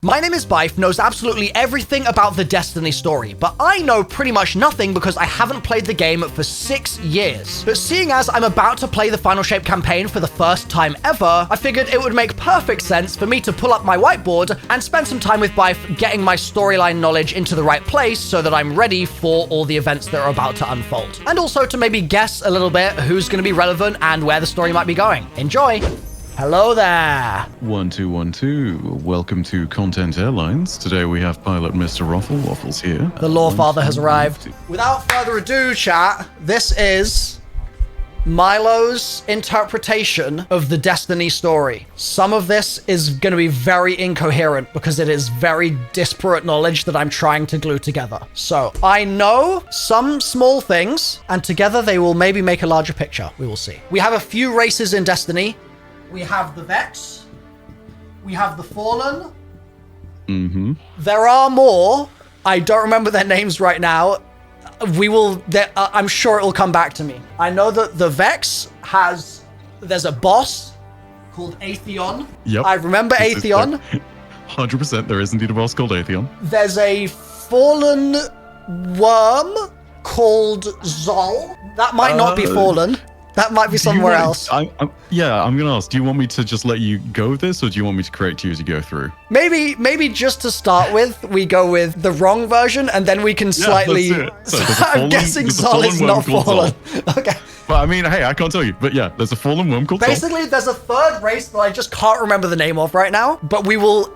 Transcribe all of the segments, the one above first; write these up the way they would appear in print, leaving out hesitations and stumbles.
My name is Bife, knows absolutely everything about the Destiny story, but I know pretty much nothing because I haven't played the game for 6 years. But seeing as I'm about to play the Final Shape campaign for the first time ever, I figured it would make perfect sense for me to pull up my whiteboard and spend some time with Bife getting my storyline knowledge into the right place so that I'm ready for all the events that are about to unfold. And also to maybe guess a little bit who's going to be relevant and where the story might be going. Enjoy! Hello there. 1212. Welcome to Content Airlines. Today we have pilot MrRoflWaffles here. The Lore Father has arrived. Without further ado, chat, this is Milo's interpretation of the Destiny story. Some of this is going to be very incoherent because it is very disparate knowledge that I'm trying to glue together. So I know some small things, and together they will maybe make a larger picture. We will see. We have a few races in Destiny. We have the Vex. We have the Fallen. Mm-hmm. There are more. I don't remember their names right now. I'm sure it will come back to me. I know that the Vex there's a boss called Atheon. Yep. I remember Atheon. 100% there is indeed a boss called Atheon. There's a Fallen worm called Zol. That might not be Fallen. That might be somewhere else. I'm going to ask, do you want me to just let you go with this, or do you want me to correct you as you go through? Maybe just to start with, we go with the wrong version, and then we can slightly... So I'm guessing Zol is not Fallen. Okay. But I mean, hey, I can't tell you. But yeah, there's a Fallen worm called Zol. Basically, there's a third race that I just can't remember the name of right now, but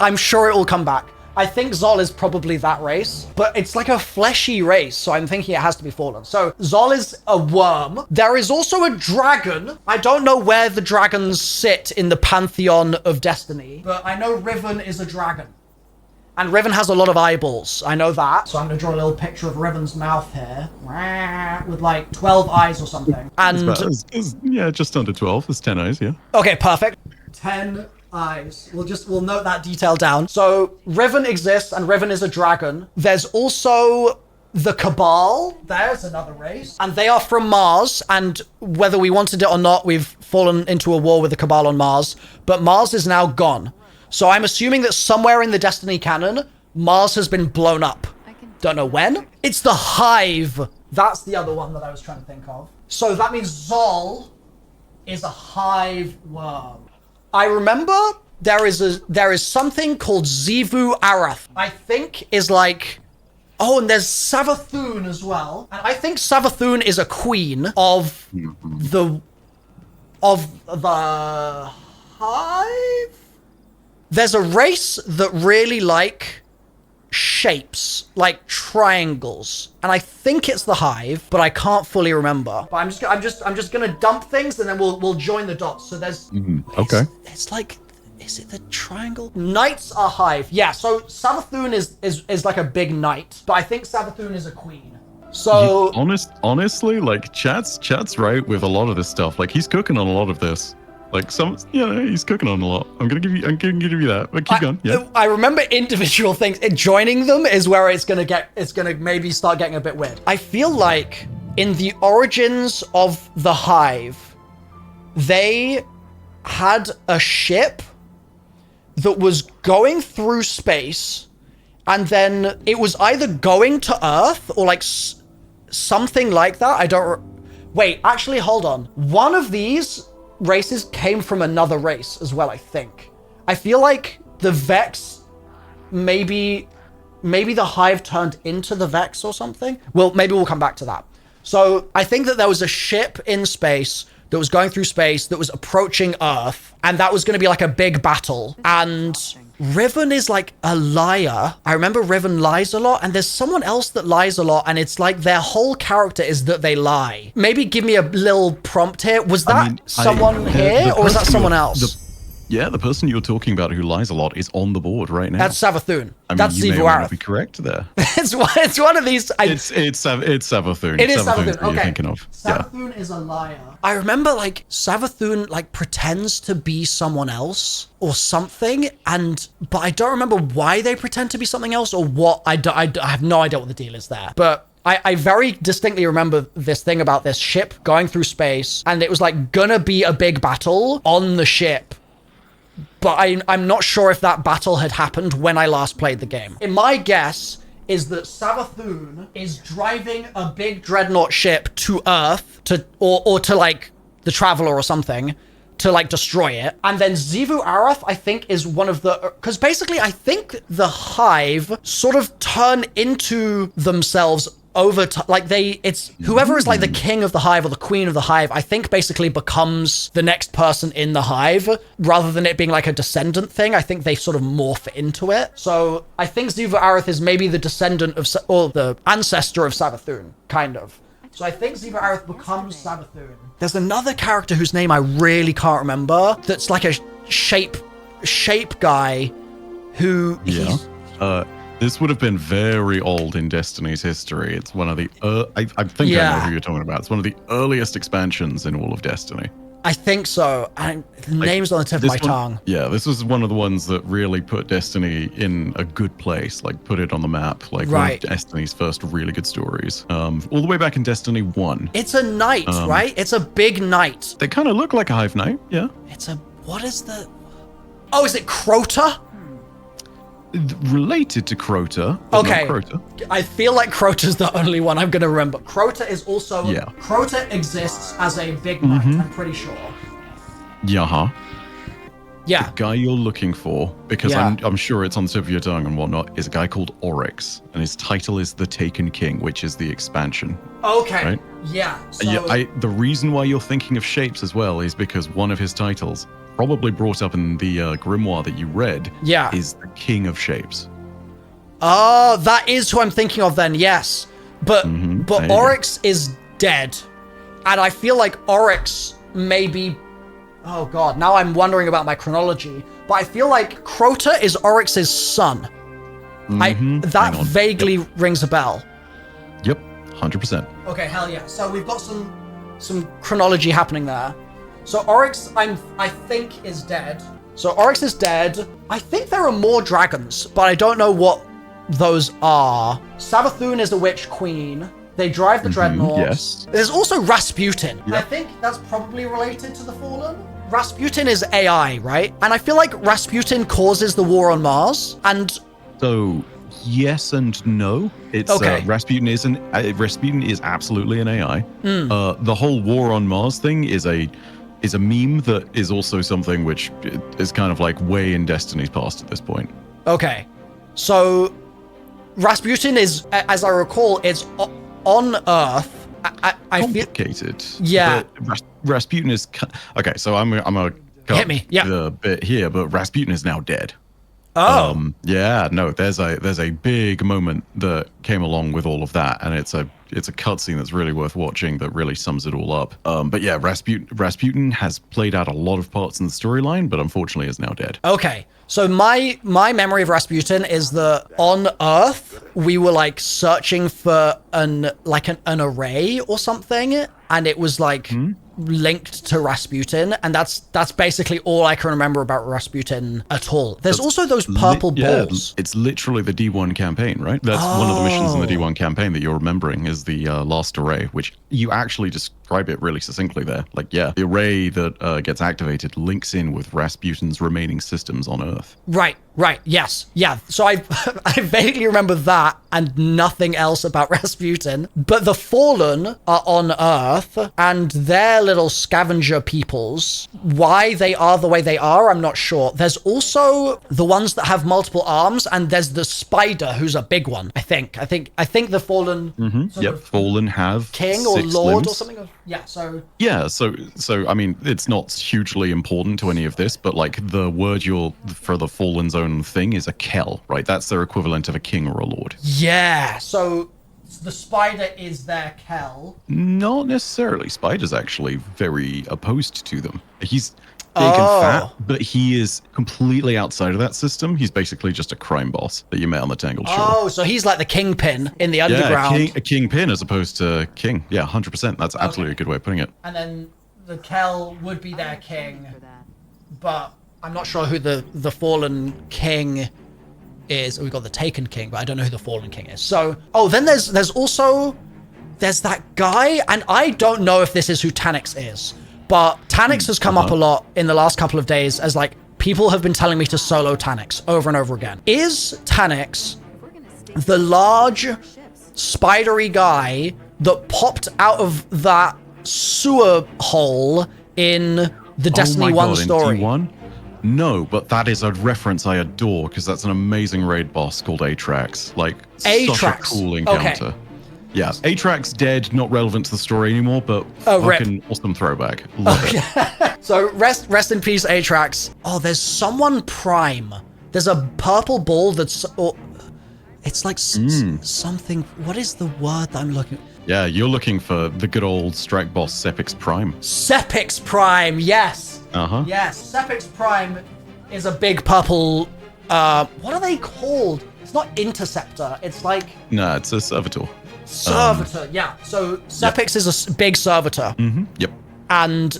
I'm sure it will come back. I think Zol is probably that race, but it's like a fleshy race, so I'm thinking it has to be Fallen. So Zol is a worm. There is also a dragon. I don't know where the dragons sit in the pantheon of Destiny, but I know Riven is a dragon. And Riven has a lot of eyeballs. I know that. So I'm going to draw a little ppicture of Riven's mouth here with like 12 eyes or something. And yeah, just under 12. There's 10 eyes, yeah. Okay, perfect. 10 eyes. We'll note that detail down. So Riven exists, and Riven is a dragon. There's also the Cabal. There's another race, and they are from Mars. And whether we wanted it or not, we've fallen into a war with the Cabal on Mars. But Mars is now gone. So I'm assuming that somewhere in the Destiny canon, Mars has been blown up. Don't know when. It's the Hive. That's the other one that I was trying to think of. So that means Zol is a Hive worm. I remember there is something called Xivu Arath. I think is like, and there's Savathun as well. And I think Savathun is a queen of the Hive. There's a race that really like shapes, like triangles, and I think it's the Hive, but I can't fully remember. But I'm just gonna dump things, and then we'll join the dots. So there's okay. It's like, is it the triangle? Knights are Hive. Yeah. So Savathun is like a big knight, but I think Savathun is a queen. So honestly, like chat's right with a lot of this stuff. Like he's cooking on a lot of this. Like he's cooking on a lot. I'm gonna give you that. But keep going. Yeah. I remember individual things. Joining them is where it's gonna maybe start getting a bit weird. I feel like in the origins of the Hive, they had a ship that was going through space, and then it was either going to Earth or like something like that. Wait, actually, hold on. One of these races came from another race as well, I think. I feel like the Vex, maybe the Hive turned into the Vex or something. Well, maybe we'll come back to that. So I think that there was a ship in space that was going through space that was approaching Earth, and that was going to be like a big battle. And Riven is like a liar. I remember Riven lies a lot, and there's someone else that lies a lot, and it's like their whole character is that they lie. Maybe give me a little prompt here. Was that someone here, or was that someone else? The person you're talking about who lies a lot is on the board right now. That's Savathun. That's Xivu Arath. Be correct there. it's one of these. It's Savathun. It is Savathun. Okay. You're thinking of. Savathun is a liar. I remember like Savathun like pretends to be someone else or something, but I don't remember why they pretend to be something else or what. I have no idea what the deal is there. But I very distinctly remember this thing about this ship going through space, and it was like gonna be a big battle on the ship. but I'm not sure if that battle had happened when I last played the game. In my guess is that Savathun is driving a big dreadnought ship to Earth or to like the Traveler or something to like destroy it. And then Xivu Arath, I think, is one of the, because basically I think the Hive sort of turn into themselves over time. Like it's whoever is like the king of the Hive or the queen of the Hive, I think basically becomes the next person in the Hive rather than it being like a descendant thing. I think they sort of morph into it. So I think Xivu Arath is maybe the descendant of, or the ancestor of Savathun, kind of. So I think Xivu Arath becomes Savathun. There's another character whose name I really can't remember that's like a shape guy who this would have been very old in Destiny's history. It's one of the I think I know who you're talking about. It's one of the earliest expansions in all of Destiny. I think so. The name's on the tip of my tongue. Yeah, this was one of the ones that really put Destiny in a good place, like put it on the map, like one of Destiny's first really good stories. All the way back in Destiny 1. It's a knight, right? It's a big knight. They kind of look like a Hive Knight, yeah. What is the... Oh, is it Crota? Related to Crota. Okay. Crota. I feel like Crota's the only one I'm going to remember. Crota is also... Yeah. Crota exists as a big knight, I'm pretty sure. Yeah. Yeah. The guy you're looking for, because I'm sure it's on the tip of your tongue and whatnot, is a guy called Oryx, and his title is the Taken King, which is the expansion. Okay. Right? Yeah. So... The reason why you're thinking of shapes as well is because one of his titles, probably brought up in the grimoire that you read, is the King of Shapes. Oh, that is who I'm thinking of then, yes. But Oryx is dead. And I feel like Oryx maybe... Oh god, now I'm wondering about my chronology. But I feel like Crota is Oryx's son. That vaguely rings a bell. Yep, 100%. Okay, hell yeah. So we've got some chronology happening there. So Oryx, I think, is dead. So Oryx is dead. I think there are more dragons, but I don't know what those are. Savathun is a witch queen. They drive the dreadnoughts. Yes. There's also Rasputin. Yep. I think that's probably related to the Fallen. Rasputin is AI, right? And I feel like Rasputin causes the war on Mars. And so yes and no. It's Rasputin is absolutely an AI. The whole war on Mars thing is a meme that is also something which is kind of like way in Destiny's past at this point. Okay. So Rasputin is, as I recall, it's on Earth. I complicated. Feel, yeah. Rasputin is... Okay, so I'm a hit me. Yeah. The bit here, but Rasputin is now dead. Oh. Yeah, no, there's a big moment that came along with all of that, and it's a cutscene that's really worth watching that really sums it all up. But yeah, Rasputin has played out a lot of parts in the storyline, but unfortunately is now dead. Okay. So my memory of Rasputin is that on Earth we were like searching for an array or something, and it was like linked to Rasputin, and that's basically all I can remember about Rasputin at all. There's also those purple balls. It's literally the D1 campaign, right? That's one of the missions in the D1 campaign that you're remembering is the last array, which you actually describe it really succinctly there. Like, yeah, the array that gets activated links in with Rasputin's remaining systems on Earth. Right, yes, yeah. So I vaguely remember that and nothing else about Rasputin. But the Fallen are on Earth, and their little scavenger peoples, why they are the way they are, I'm not sure. There's also the ones that have multiple arms, and there's the spider who's a big one, I think the Fallen Fallen have king or lord limbs. or something. So I mean, it's not hugely important to any of this, but like the word for the Fallen's own thing is a Kel, right? That's their equivalent of a king or a lord. Yeah, so the spider is their Kel. Not necessarily. Spider's actually very opposed to them. He's big and fat, but he is completely outside of that system. He's basically just a crime boss that you met on the Tangled Shore. Oh, so he's like the kingpin in the underground. Yeah, a kingpin as opposed to king. Yeah, 100%. That's absolutely a good way of putting it. And then the Kel would be their king, but I'm not sure who the Fallen King is. We've got the Taken King, but I don't know who the Fallen King is. So, then there's also that guy, and I don't know if this is who Tanix is, but Tanix has come up a lot in the last couple of days as like people have been telling me to solo Tannix over and over again. Is Tannix the large, spidery guy that popped out of that sewer hole in the Destiny 1 story? In D1? No, but that is a reference I adore because that's an amazing raid boss called Atrax. Like, such a cool encounter. Okay. Yeah, Atrax dead, not relevant to the story anymore, but fucking awesome throwback. Love it. So rest in peace, Atrax. Oh, there's someone prime. There's a purple ball that's... it's like something... What is the word that I'm looking... Yeah, you're looking for the good old strike boss, Sepix Prime. Sepix Prime, yes. Uh-huh. Yes, Sepix Prime is a big purple... what are they called? It's not Interceptor. It's like... No, it's a Servitor. Servitor, yeah. So Sepix is a big Servitor. Mm-hmm. Yep. And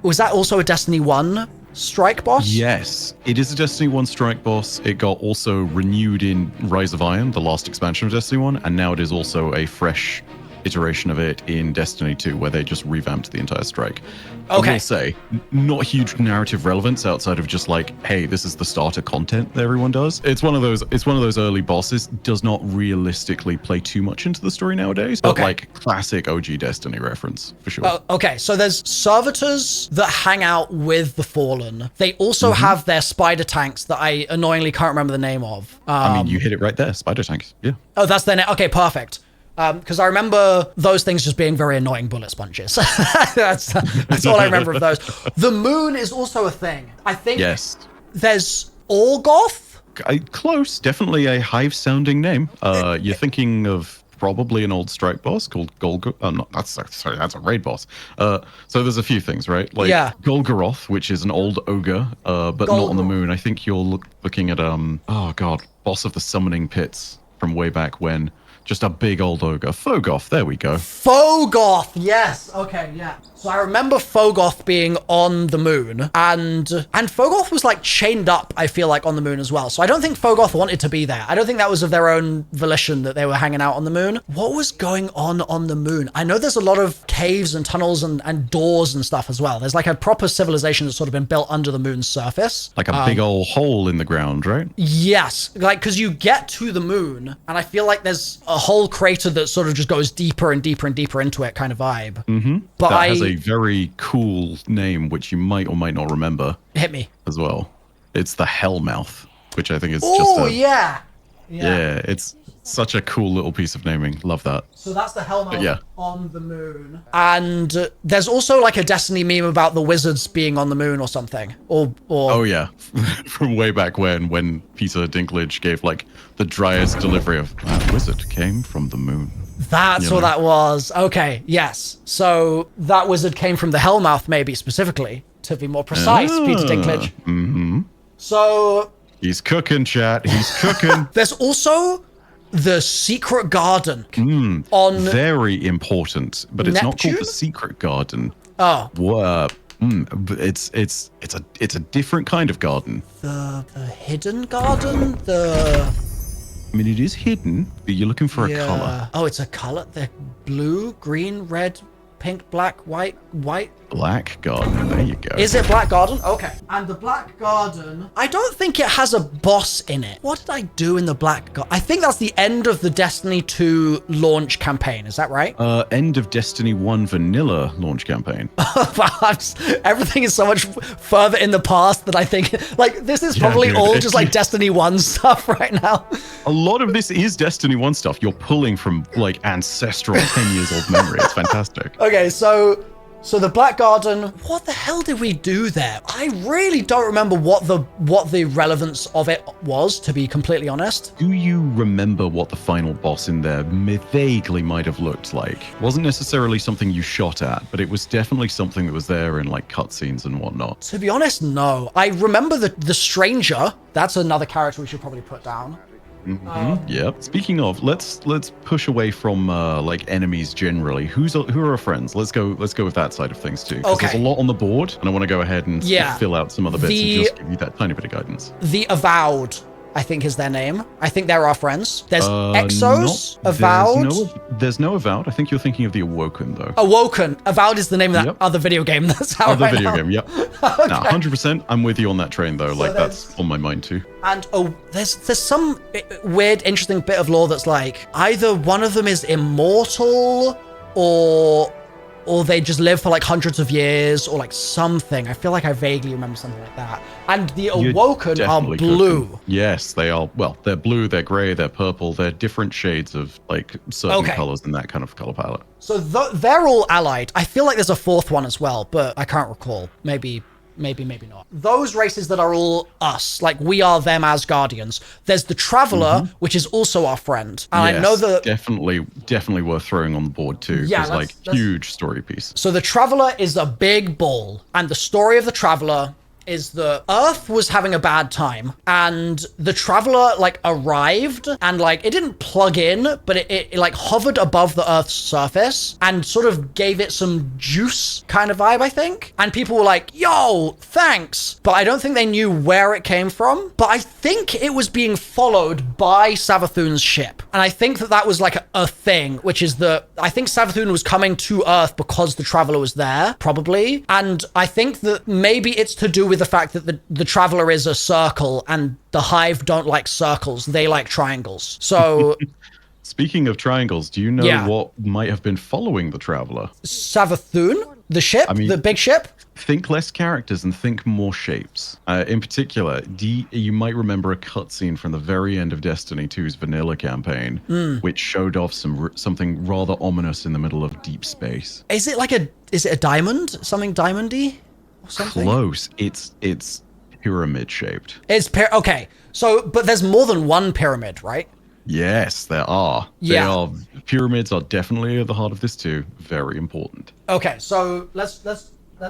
was that also a Destiny 1 strike boss? Yes, it is a Destiny 1 strike boss. It got also renewed in Rise of Iron, the last expansion of Destiny 1, and now it is also a fresh iteration of it in Destiny 2, where they just revamped the entire strike. Okay. I will say, not huge narrative relevance outside of just like, hey, this is the starter content that everyone does. It's one of those early bosses, does not realistically play too much into the story nowadays, but like classic OG Destiny reference for sure. Okay, so there's servitors that hang out with the Fallen. They also have their spider tanks that I annoyingly can't remember the name of. I mean, you hit it right there, spider tanks. Yeah. Oh, that's their name. Okay, perfect. Because I remember those things just being very annoying bullet sponges. That's all I remember of those. The moon is also a thing. I think there's Orgoth? Close. Definitely a hive-sounding name. You're thinking of probably an old strike boss called that's a raid boss. So there's a few things, right? Like Golgoroth, which is an old ogre, but not on the moon. I think you're looking at, boss of the summoning pits from way back when. Just a big old ogre. Fogoth, there we go. Fogoth, yes. Okay, yeah. So I remember Fogoth being on the moon, and Fogoth was like chained up, I feel like, on the moon as well. So I don't think Fogoth wanted to be there. I don't think that was of their own volition that they were hanging out on the moon. What was going on the moon? I know there's a lot of caves and tunnels and doors and stuff as well. There's like a proper civilization that's sort of been built under the moon's surface. Like a big old hole in the ground, right? Yes. Like, because you get to the moon, and I feel like there's a whole crater that sort of just goes deeper and deeper and deeper into it kind of vibe. Mm-hmm. But that has a very cool name, which you might or might not remember. Hit me. As well. It's the Hellmouth, which I think is yeah, it's such a cool little piece of naming. Love that. So that's the Hellmouth on the moon. And there's also like a Destiny meme about the wizards being on the moon or something. Or oh yeah, from way back when Peter Dinklage gave like the driest delivery of that wizard came from the moon. That's what that was. Okay, yes. So that wizard came from the Hellmouth, maybe specifically, to be more precise, Peter Dinklage. Mm-hmm. So he's cooking, chat. He's cooking. There's also the secret garden on very important, but it's Neptune? Not called the secret garden. Oh, it's a different kind of garden. The hidden garden. I mean, it is hidden, but you're looking for a color. Oh, it's a color. They're blue, green, red, pink, black, white. Black garden. There you go. Is it Black Garden? Okay. And the Black Garden, I don't think it has a boss in it. What did I do in the Black Garden? I think that's the end of the Destiny 2 launch campaign. Is that right? End of Destiny 1 vanilla launch campaign. Everything is so much further in the past that I think, like, this is probably all just like Destiny 1 stuff right now. A lot of this is Destiny 1 stuff. You're pulling from like ancestral 10 years old memory. It's fantastic. Okay, so the Black Garden, what the hell did we do there? I really don't remember what the relevance of it was, to be completely honest. Do you remember what the final boss in there vaguely might have looked like? Wasn't necessarily something you shot at, but it was definitely something that was there in like cutscenes and whatnot. To be honest, no. I remember the Stranger. That's another character we should probably put down. Mm-hmm. Yep. Speaking of, let's push away from like enemies generally. Who are our friends? Let's go with that side of things too. Because there's a lot on the board, and I want to go ahead and fill out some other bits and just give you that tiny bit of guidance. The Avowed. I think is their name. I think they're our friends. There's Exos, Avowed. There's no Avowed. I think you're thinking of the Awoken, though. Awoken. Avowed is the name of that other video game. That's how other video game, yep. Okay. No, 100%. I'm with you on that train, though. So like, that's on my mind, too. And there's some weird, interesting bit of lore that's like, either one of them is immortal, or they just live for like hundreds of years, or like something. I feel like I vaguely remember something like that. And the Awoken are blue. Cooking. Yes, they are. Well, they're blue, they're gray, they're purple. They're different shades of like certain colors in that kind of color palette. So they're all allied. I feel like there's a fourth one as well, but I can't recall. Maybe not. Those races that are all us, like we are them as Guardians. There's the Traveler, which is also our friend. And yes, I know that definitely worth throwing on the board too. Yeah, like huge story piece. So the Traveler is a big ball, and the story of the Traveler is that Earth was having a bad time, and the Traveler like arrived, and like it didn't plug in, but it like hovered above the Earth's surface and sort of gave it some juice kind of vibe, I think. And people were like, yo, thanks. But I don't think they knew where it came from. But I think it was being followed by Savathun's ship. And I think that was like a thing, which is that I think Savathun was coming to Earth because the Traveler was there, probably. And I think that maybe it's to do with the fact that the Traveler is a circle, and the Hive don't like circles, they like triangles. So speaking of triangles, do you know what might have been following the Traveler? Savathun, the ship, the big ship. Think less characters and think more shapes. In particular, you might remember a cutscene from the very end of Destiny 2's vanilla campaign, which showed off something rather ominous in the middle of deep space. Is it a diamond? Something diamondy? Something? Close. It's pyramid shaped. Okay. So, but there's more than one pyramid, right? Yes, there are. Yeah. Pyramids are definitely at the heart of this too. Very important. Okay, so let's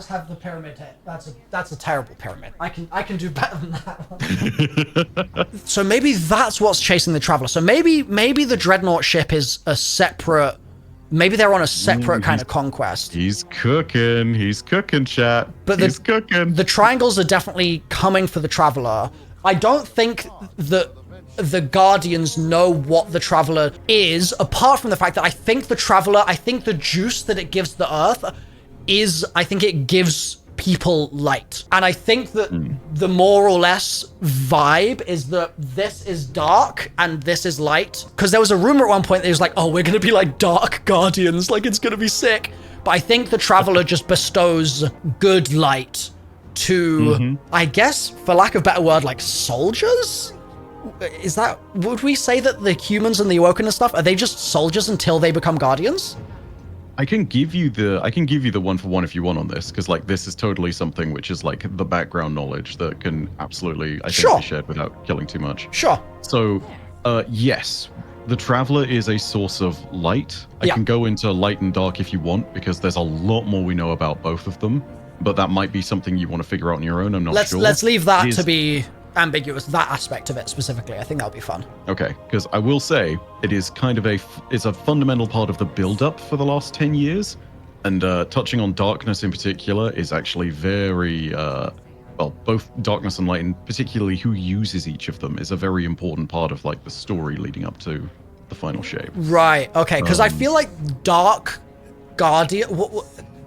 have the pyramid hit. That's a terrible pyramid. I can do better than that one. So maybe that's what's chasing the Traveler. So maybe the Dreadnought ship is a separate. Maybe they're on a separate kind of conquest. He's cooking, chat. But he's cooking. The triangles are definitely coming for the Traveler. I don't think that the Guardians know what the Traveler is, apart from the fact that I think the Traveler, I think the juice that it gives the Earth I think it gives people light. And I think that the more or less vibe is that this is dark and this is light. Because there was a rumor at one point that it was like, oh, we're going to be like dark Guardians, like it's going to be sick. But I think the Traveler just bestows good light to, I guess, for lack of a better word, like soldiers? Would we say that the humans and the Awoken and stuff, are they just soldiers until they become Guardians? I can give you the one for one if you want on this, because like this is totally something which is like the background knowledge that can absolutely I think be shared without killing too much. Sure. So yes, the Traveler is a source of light. I can go into light and dark if you want, because there's a lot more we know about both of them, but that might be something you want to figure out on your own. I'm not sure. Let's leave that to be ambiguous, that aspect of it specifically. I think that'll be fun. Okay, because I will say it is kind of it's a fundamental part of the build-up for the last 10 years, and touching on darkness in particular is actually very both darkness and light, and particularly who uses each of them, is a very important part of like the story leading up to the final shape. Right. Okay, because I feel like Dark Guardian,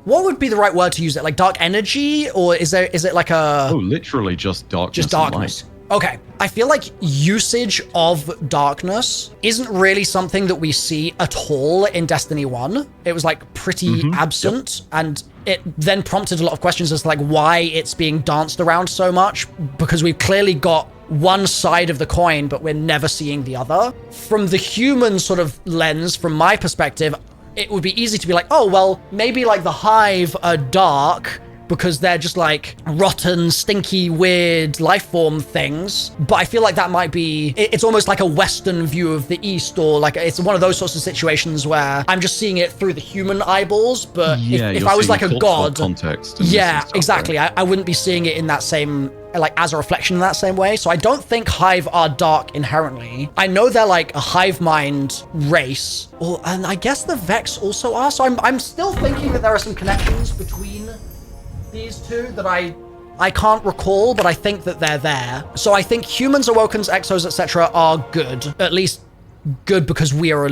what would be the right word to use it? Like dark energy, or is it like a... Oh, literally just darkness. Just darkness. Okay. I feel like usage of darkness isn't really something that we see at all in Destiny 1. It was like pretty absent, and it then prompted a lot of questions as to like why it's being danced around so much, because we've clearly got one side of the coin, but we're never seeing the other. From the human sort of lens, from my perspective, it would be easy to be like, oh, well, maybe like the Hive are dark because they're just like rotten, stinky, weird life form things. But I feel like that might be, it's almost like a Western view of the East, or like it's one of those sorts of situations where I'm just seeing it through the human eyeballs. But if I was like a god, context. Yeah, exactly. I wouldn't be seeing it in that same, like as a reflection in that same way. So I don't think Hive are dark inherently. I know they're like a hive mind race, and I guess the Vex also are. So I'm still thinking that there are some connections between these two that I I can't recall, but I think that they're there. So I think humans, Awokens, Exos, etc. are good, at least good because we are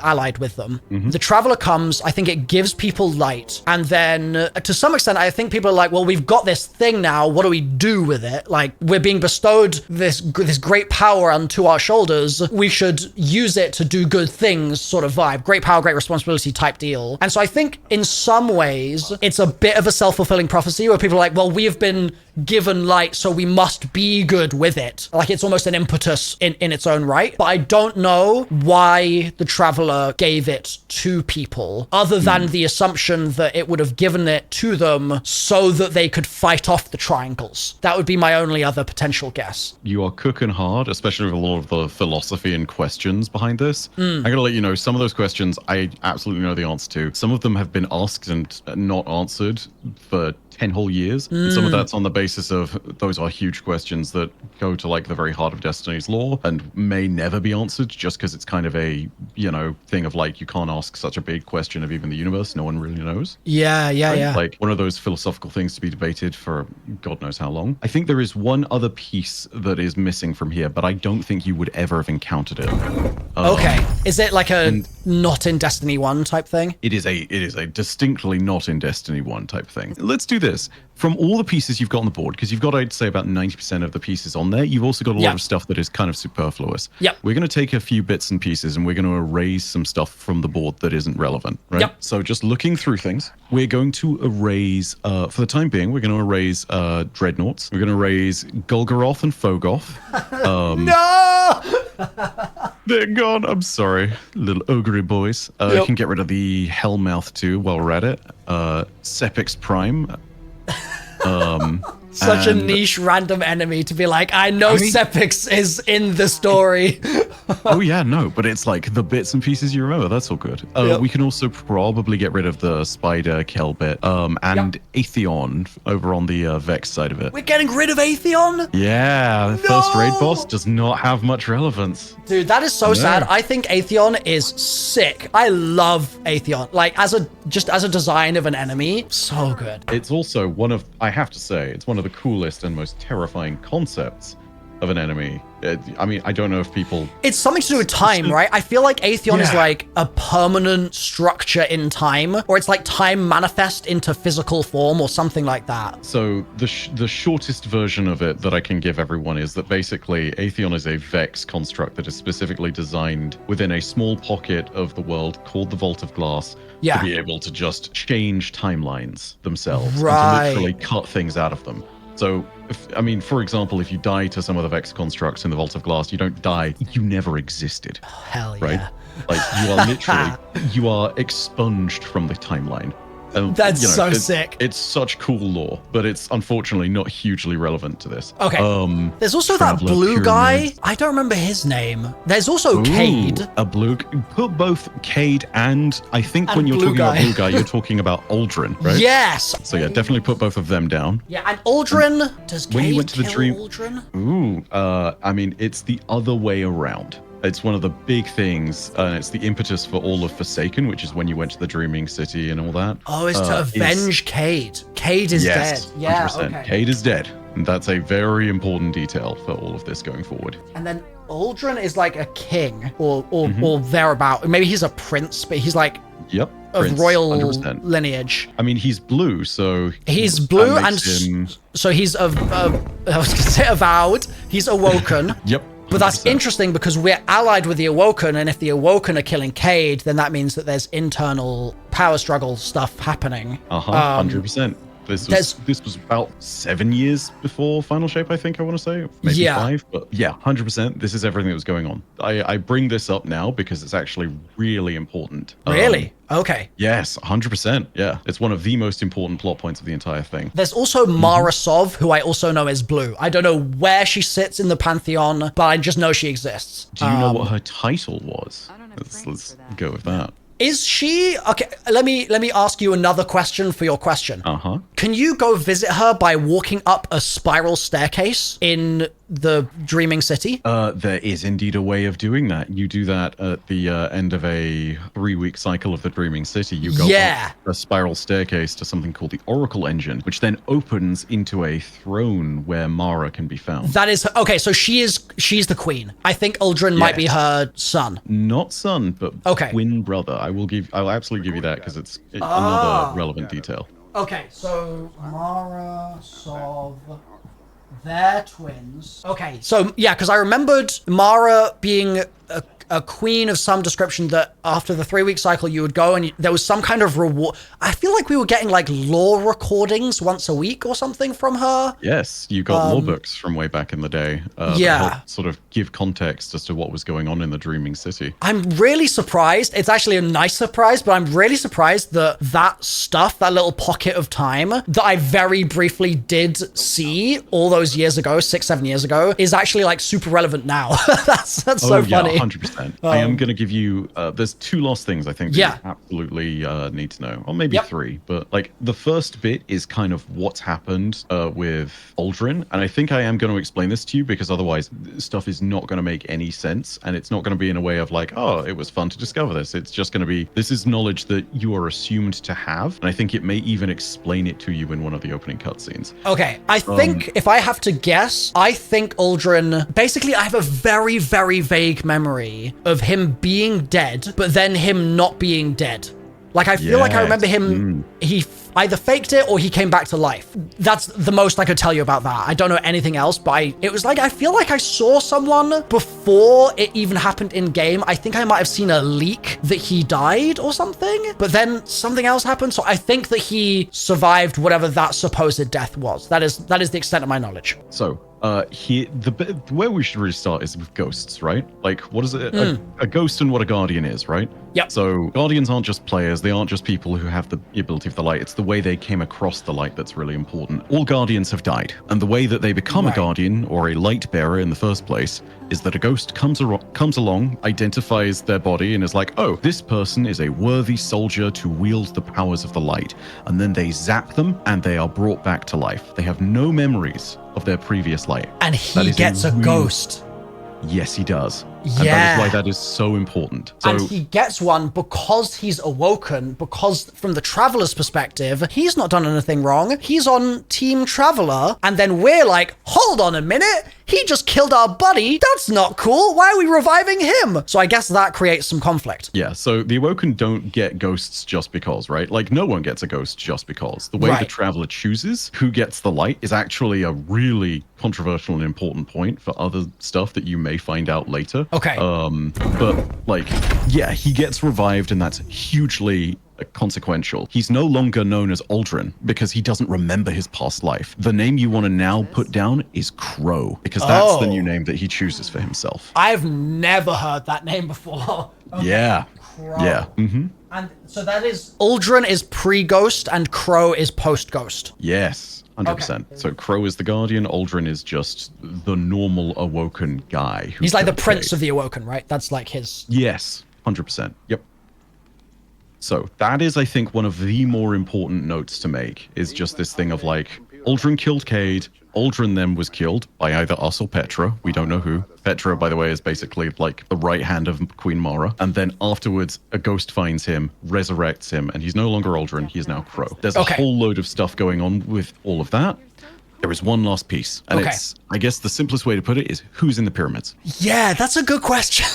allied with them. The Traveler comes, I think it gives people light. And then to some extent, I think people are like, well, we've got this thing now. What do we do with it? Like, we're being bestowed this great power onto our shoulders. We should use it to do good things sort of vibe. Great power, great responsibility type deal. And so I think in some ways, it's a bit of a self-fulfilling prophecy where people are like, well, we have been given light, so we must be good with it. Like, it's almost an impetus in its own right. But I don't know why the Traveler gave it to people, other than the assumption that it would have given it to them so that they could fight off the triangles. That would be my only other potential guess. You are cooking hard, especially with a lot of the philosophy and questions behind this. I gotta let you know, some of those questions I absolutely know the answer to. Some of them have been asked and not answered for 10 whole years. And some of that's on the basis of those are huge questions that go to like the very heart of Destiny's lore and may never be answered just because it's kind of a, thing of like, you can't ask such a big question of even the universe. No one really knows. Yeah. Like one of those philosophical things to be debated for God knows how long. I think there is one other piece that is missing from here, but I don't think you would ever have encountered it. Okay. Is it like a not in Destiny 1 type thing? It is a distinctly not in Destiny 1 type thing. Let's do this. From all the pieces you've got on the board, because you've got, I'd say, about 90% of the pieces on there, you've also got a lot of stuff that is kind of superfluous. We're going to take a few bits and pieces and we're going to erase some stuff from the board that isn't relevant, right? So just looking through things, we're going to erase, for the time being, we're going to erase Dreadnoughts. We're going to erase Golgoroth and Fogoth. No! They're gone. I'm sorry, little ogre boys. You can get rid of the Hellmouth too while we're at it. Sepix Prime. Such a niche random enemy to be like, I know Sepix is in the story. Oh yeah, no, but it's like the bits and pieces you remember. That's all good. We can also probably get rid of the Spider Kelbit and Atheon over on the Vex side of it. We're getting rid of Atheon? Yeah, the first raid boss does not have much relevance. Dude, that is so sad. I think Atheon is sick. I love Atheon. Like, as a design of an enemy, so good. It's also one of, I have to say, it's one of the coolest and most terrifying concepts of an enemy. I mean, I don't know if people... It's something to do with time, right? I feel like Atheon is like a permanent structure in time, or it's like time manifest into physical form or something like that. So the shortest version of it that I can give everyone is that basically Atheon is a Vex construct that is specifically designed within a small pocket of the world called the Vault of Glass to be able to just change timelines themselves and to literally cut things out of them. So, for example, if you die to some of the Vex constructs in the Vault of Glass, you don't die, you never existed. Oh, hell yeah. Right? Like, you are literally, you are expunged from the timeline. And, that's so sick. It's such cool lore, but it's unfortunately not hugely relevant to this. Okay. There's also that blue guy. I don't remember his name. There's also Cade. A blue. Put both Cade and I think when you're talking about blue guy, you're talking about Aldrin, right? Yes. So yeah, definitely put both of them down. Yeah, and Aldrin. Does Cade when you went to the kill dream, Aldrin? It's the other way around. It's one of the big things, and it's the impetus for all of Forsaken, which is when you went to the Dreaming City and all that. Oh, it's to avenge Cade. Cade is dead. Yeah, 100%. Okay. Cade is dead. And that's a very important detail for all of this going forward. And then Aldrin is like a king or thereabout. Maybe he's a prince, but he's like of Prince, royal 100%. lineage. I mean, he's blue, so... He's blue, and so he's I was going to say avowed. He's awoken. Yep. But that's interesting because we're allied with the Awoken, and if the Awoken are killing Cade, then that means that there's internal power struggle stuff happening. 100%. This was about 7 years before Final Shape, I think I want to say. Maybe 5, but yeah, 100%. This is everything that was going on. I bring this up now because it's actually really important. Really? Okay. Yes, 100%. Yeah. It's one of the most important plot points of the entire thing. There's also Mara Sov, who I also know is blue. I don't know where she sits in the Pantheon, but I just know she exists. Do you know what her title was? Let's go with that. Is she okay? Let me ask you another question for your question. Uh-huh. Can you go visit her by walking up a spiral staircase in the Dreaming City? There is indeed a way of doing that. You do that at the end of a 3-week cycle of the Dreaming City. You go up a spiral staircase to something called the Oracle Engine, which then opens into a throne where Mara can be found. That is okay. So she's the queen. I think Uldren might be her son. Not son, but twin brother. I'll absolutely give you that because it's another relevant detail. Okay, so Mara, Sov, they're twins. Okay, so yeah, because I remembered Mara being a queen of some description that after the 3-week cycle you would go and there was some kind of reward. I feel like we were getting like lore recordings once a week or something from her. Yes, you got lore books from way back in the day. That helped sort of give context as to what was going on in the Dreaming City. I'm really surprised. It's actually a nice surprise, but I'm really surprised that stuff, that little pocket of time that I very briefly did see all those years ago, 6-7 years ago, is actually like super relevant now. that's so funny. 100%. I am going to give you, there's 2 last things I think that you absolutely need to know, or maybe 3, but like the first bit is kind of what's happened with Uldren, and I think I am going to explain this to you because otherwise stuff is not going to make any sense, and it's not going to be in a way of like, oh, it was fun to discover this. It's just going to be, this is knowledge that you are assumed to have, and I think it may even explain it to you in one of the opening cutscenes. Okay, I think if I have to guess, I think Uldren, basically I have a very, very vague memory of him being dead, but then him not being dead. Like, I feel like I remember him, he either faked it or he came back to life. That's the most I could tell you about that. I don't know anything else, but it was like, I feel like I saw someone before it even happened in game. I think I might have seen a leak that he died or something, but then something else happened. So I think that he survived whatever that supposed death was. That is the extent of my knowledge. So where we should really start is with ghosts, right? Like, what is it? A ghost and what a guardian is, right? Yep. So guardians aren't just players. They aren't just people who have the ability of the light. It's the way they came across the light that's really important. All guardians have died. And the way that they become a guardian or a light bearer in the first place is that a ghost comes along, identifies their body, and is like, oh, this person is a worthy soldier to wield the powers of the light. And then they zap them and they are brought back to life. They have no memories of their previous life. And he gets a ghost. Yes, he does. And that is why that is so important. So, and he gets one because he's awoken, because from the Traveler's perspective, he's not done anything wrong. He's on Team Traveler, and then we're like, hold on a minute, he just killed our buddy. That's not cool. Why are we reviving him? So I guess that creates some conflict. Yeah, so the Awoken don't get ghosts just because, right? Like, no one gets a ghost just because. The way the Traveler chooses who gets the light is actually a really controversial and important point for other stuff that you may find out later. Okay. But like, yeah, he gets revived, and that's hugely consequential. He's no longer known as Uldren because he doesn't remember his past life. The name you want to now put down is Crow, because that's the new name that he chooses for himself. I've never heard that name before. Okay. Yeah. Crow. Yeah. Mm-hmm. And so that is, Uldren is pre-ghost and Crow is post-ghost. Yes. 100%. Okay. So Crow is the Guardian, Uldren is just the normal Awoken guy. He's like the Prince of the Awoken, right? That's like his... Yes, 100%. Yep. So that is, I think, one of the more important notes to make, is just this thing of like, Uldren killed Cade, Uldren then was killed by either us or Petra. We don't know who. Petra, by the way, is basically like the right hand of Queen Mara. And then afterwards, a ghost finds him, resurrects him, and he's no longer Uldren, he is now Crow. There's a whole load of stuff going on with all of that. There is one last piece, and it's, I guess the simplest way to put it is, who's in the pyramids? Yeah, that's a good question.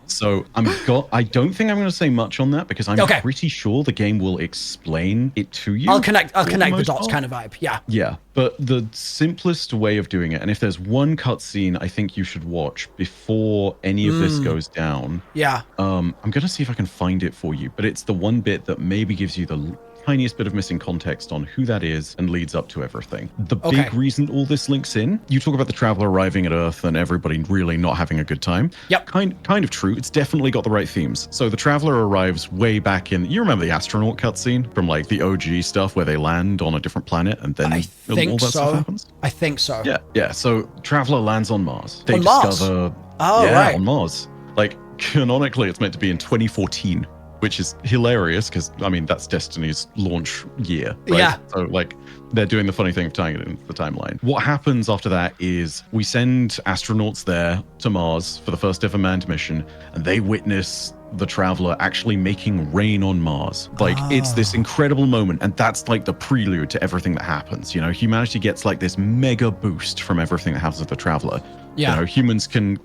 So I don't think I'm going to say much on that because I'm pretty sure the game will explain it to you. I'll connect the dots kind of vibe. Yeah. Yeah. But the simplest way of doing it, and if there's one cutscene I think you should watch before any of this goes down. Yeah. I'm going to see if I can find it for you, but it's the one bit that maybe gives you the tiniest bit of missing context on who that is and leads up to everything. The big reason all this links in, you talk about the Traveler arriving at Earth and everybody really not having a good time. Yep. Kind of true. It's definitely got the right themes. So the Traveler arrives way back in, you remember the astronaut cutscene from like the OG stuff where they land on a different planet and then all that stuff happens? I think so. Yeah. So Traveler lands on Mars. They discover... Mars? Oh, right. On Mars. Like, canonically, it's meant to be in 2014. which is hilarious because, I mean, that's Destiny's launch year, right? Yeah. So, like, they're doing the funny thing of tying it into the timeline. What happens after that is we send astronauts there to Mars for the first ever manned mission, and they witness the Traveler actually making rain on Mars. Like, it's this incredible moment, and that's like the prelude to everything that happens. You know, humanity gets like this mega boost from everything that happens with the Traveler. Yeah. You know, humans can,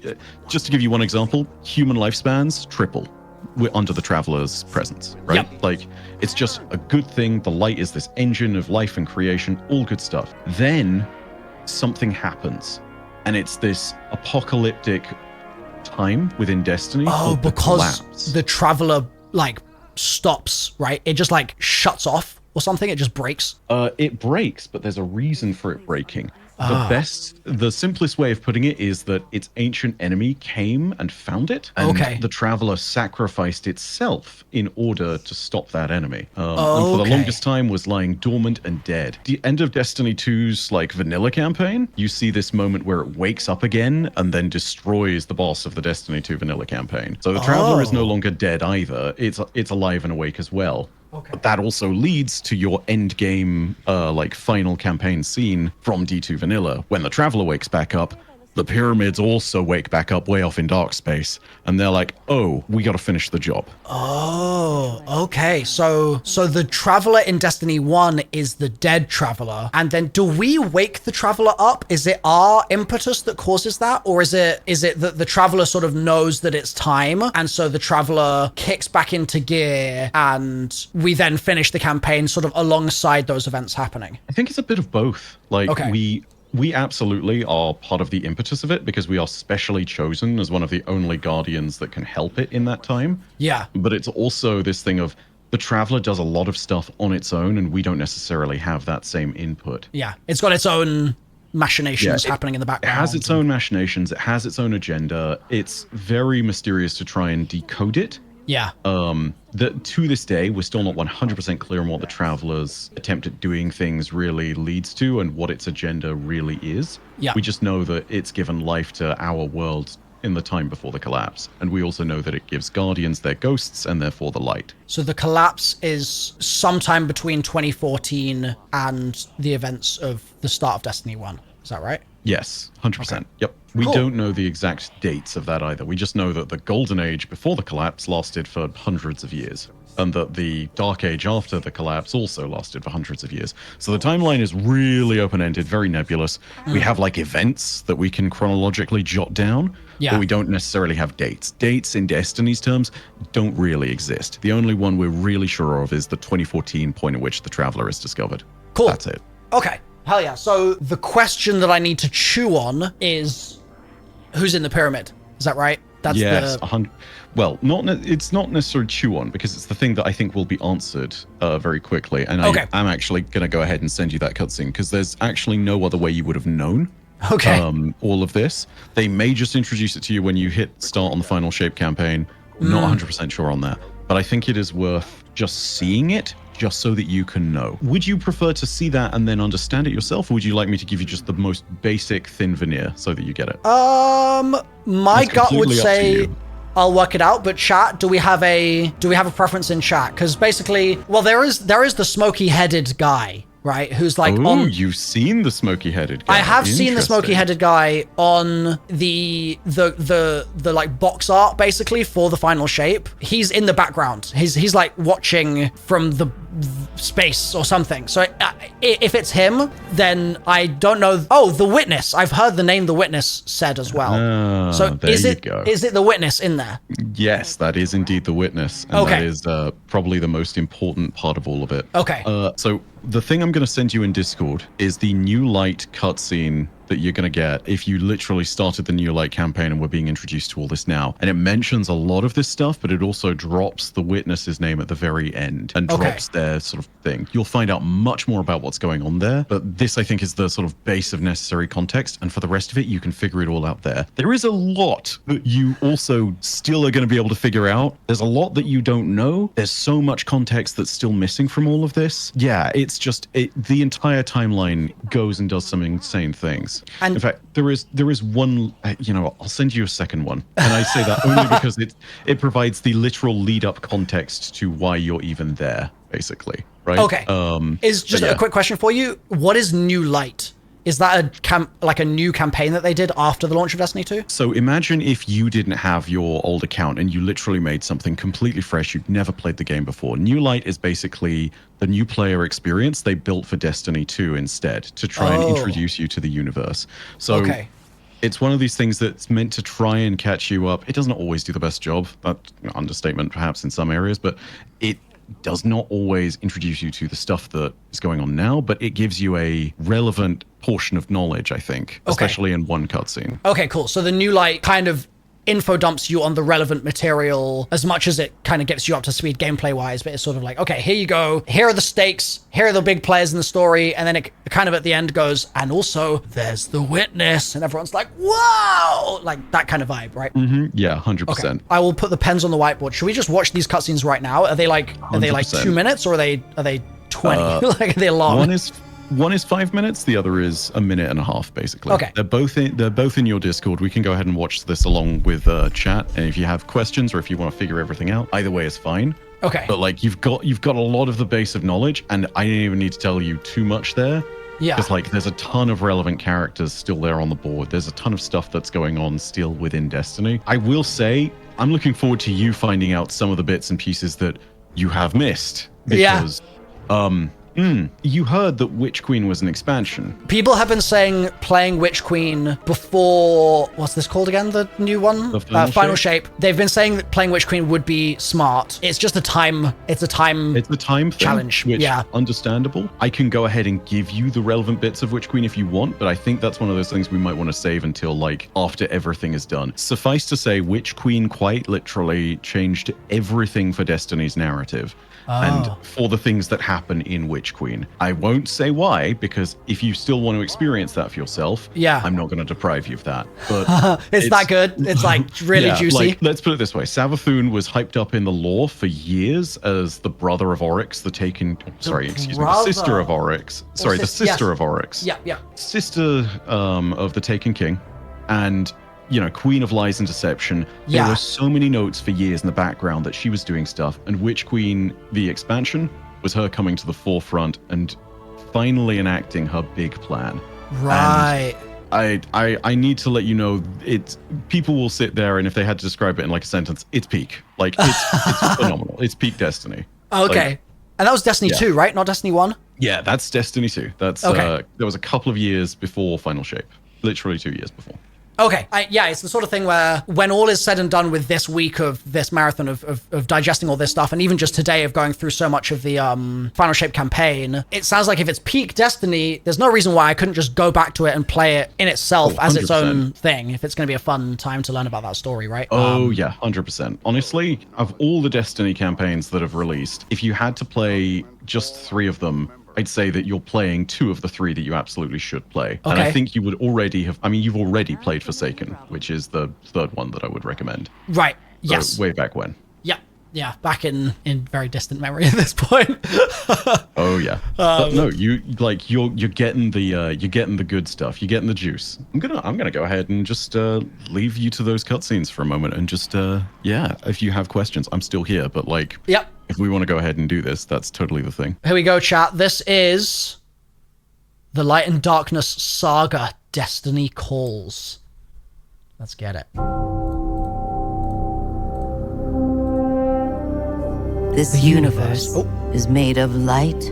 just to give you one example, human lifespans triple under the Traveler's presence, right? Yep. Like, it's just a good thing. The light is this engine of life and creation, all good stuff. Then something happens, and it's this apocalyptic time within Destiny. Oh, because the Traveler, like, stops, right? It just, like, shuts off or something? It just breaks? It breaks, but there's a reason for it breaking. The simplest way of putting it is that its ancient enemy came and found it, and the Traveler sacrificed itself in order to stop that enemy. And for the longest time was lying dormant and dead. The end of Destiny 2's like vanilla campaign, you see this moment where it wakes up again and then destroys the boss of the Destiny 2 vanilla campaign. So the Traveler is no longer dead either. It's alive and awake as well. But that also leads to your end game, like final campaign scene from D2 Vanilla. When the Traveler wakes back up, the pyramids also wake back up way off in dark space, and they're like, "Oh, we got to finish the job." Oh, okay. So the Traveler in Destiny 1 is the dead Traveler, and then do we wake the Traveler up? Is it our impetus that causes that, or is it that the Traveler sort of knows that it's time, and so the Traveler kicks back into gear, and we then finish the campaign sort of alongside those events happening? I think it's a bit of both. Like, we absolutely are part of the impetus of it because we are specially chosen as one of the only Guardians that can help it in that time. Yeah. But it's also this thing of the Traveler does a lot of stuff on its own, and we don't necessarily have that same input. Yeah. It's got its own machinations happening in the background. It has its own machinations. It has its own agenda. It's very mysterious to try and decode it. Yeah. To this day, we're still not 100% clear on what the Traveler's attempt at doing things really leads to and what its agenda really is. Yeah. We just know that it's given life to our world in the time before the collapse. And we also know that it gives Guardians their ghosts and therefore the light. So the collapse is sometime between 2014 and the events of the start of Destiny 1. Is that right? Yes, 100%. Okay. Yep. We don't know the exact dates of that either. We just know that the Golden Age before the collapse lasted for hundreds of years, and that the Dark Age after the collapse also lasted for hundreds of years. So the timeline is really open-ended, very nebulous. We have like events that we can chronologically jot down, but we don't necessarily have dates. Dates in Destiny's terms don't really exist. The only one we're really sure of is the 2014 point at which the Traveler is discovered. Cool. That's it. Okay. Hell yeah. So the question that I need to chew on is who's in the pyramid? Is that right? That's well, it's not necessarily chew on, because it's the thing that I think will be answered very quickly. And I'm actually going to go ahead and send you that cutscene, because there's actually no other way you would have known all of this. They may just introduce it to you when you hit start on the Final Shape campaign. Not 100% sure on that. But I think it is worth just seeing it, just so that you can know. Would you prefer to see that and then understand it yourself, or would you like me to give you just the most basic thin veneer so that you get it? My gut would say I'll work it out, but chat, do we have a preference in chat? Because basically, well, there is the smoky-headed guy, right? Who's like you've seen the smoky-headed guy. I have seen the smoky-headed guy on the like box art basically for the Final Shape. He's in the background. He's like watching from the space or something. So if it's him, then I don't know. Oh, the Witness. I've heard the name The Witness said as well. So is it the Witness in there? Yes, that is indeed the Witness. And that is probably the most important part of all of it. Okay. So the thing I'm going to send you in Discord is the New Light cutscene that you're going to get if you literally started the New Light campaign and we're being introduced to all this now. And it mentions a lot of this stuff, but it also drops the Witness's name at the very end and drops their sort of thing. You'll find out much more about what's going on there, but this I think is the sort of base of necessary context, and for the rest of it, you can figure it all out there. There is a lot that you also still are going to be able to figure out. There's a lot that you don't know. There's so much context that's still missing from all of this. Yeah, it's it's just the entire timeline goes and does some insane things. And in fact, there is one. I'll send you a second one, and I say that only because it provides the literal lead up context to why you're even there, basically. Right? Okay. Is just a quick question for you. What is New Light? Is that a new campaign that they did after the launch of Destiny 2? So imagine if you didn't have your old account and you literally made something completely fresh. You'd never played the game before. New Light is basically the new player experience they built for Destiny 2 instead to try and introduce you to the universe. So it's one of these things that's meant to try and catch you up. It doesn't always do the best job. That's an understatement perhaps in some areas, but it does not always introduce you to the stuff that is going on now, but it gives you a relevant portion of knowledge, I think, especially in one cutscene. Okay, cool. So the New Light kind of info dumps you on the relevant material as much as it kind of gets you up to speed gameplay wise, but it's sort of like, okay, here you go. Here are the stakes. Here are the big players in the story. And then it kind of at the end goes, and also there's the witness. And everyone's like, whoa, like that kind of vibe, right? Mm-hmm. Yeah, 100%. Okay. I will put the pens on the whiteboard. Should we just watch these cutscenes right now? Are they like 2 minutes or are they 20? Like are they long? One is 5 minutes, the other is a minute and a half, basically. Okay. They're both in your Discord. We can go ahead and watch this along with chat. And if you have questions or if you want to figure everything out, either way is fine. Okay. But like you've got a lot of the base of knowledge, and I didn't even need to tell you too much there. Yeah. Because like there's a ton of relevant characters still there on the board. There's a ton of stuff that's going on still within Destiny. I will say I'm looking forward to you finding out some of the bits and pieces that you have missed. Because you heard that Witch Queen was an expansion. People have been saying playing Witch Queen before, what's this called again? The new one? The Final Shape. They've been saying that playing Witch Queen would be smart. It's just a time thing, challenge. Which, understandable. I can go ahead and give you the relevant bits of Witch Queen if you want, but I think that's one of those things we might want to save until like after everything is done. Suffice to say, Witch Queen quite literally changed everything for Destiny's narrative. And for the things that happen in Witch Queen. I won't say why, because if you still want to experience that for yourself, I'm not going to deprive you of that. But it's that good. It's like really juicy. Like, let's put it this way. Savathûn was hyped up in the lore for years as the brother of Oryx, the sister of Oryx. Sorry, the sister of Oryx. Yeah. Sister of the Taken King. And Queen of Lies and Deception. There were so many notes for years in the background that she was doing stuff. And Witch Queen, the expansion, was her coming to the forefront and finally enacting her big plan. Right. And I need to let you know, people will sit there and if they had to describe it in like a sentence, it's peak. Like it's phenomenal. It's peak Destiny. Okay. Like, and that was Destiny 2, right? Not Destiny 1? Yeah, that's Destiny 2. That's there was a couple of years before Final Shape. Literally 2 years before. Okay, it's the sort of thing where when all is said and done with this week of this marathon of digesting all this stuff, and even just today of going through so much of the Final Shape campaign, it sounds like if it's peak Destiny, there's no reason why I couldn't just go back to it and play it in itself as its own thing, if it's going to be a fun time to learn about that story, right? 100%. Honestly, of all the Destiny campaigns that have released, if you had to play just 3 of them, I'd say that you're playing 2 of the 3 that you absolutely should play. Okay. And I think you would already have, you've already played Forsaken, which is the 3rd one that I would recommend. Right. Yes. Way back when. Yeah. Back in very distant memory at this point. But no, you're getting the good stuff. You're getting the juice. I'm gonna go ahead and just leave you to those cutscenes for a moment and just if you have questions, I'm still here, but if we want to go ahead and do this, that's totally the thing. Here we go, chat. This is the Light and Darkness Saga, Destiny Calls. Let's get it. This universe is made of light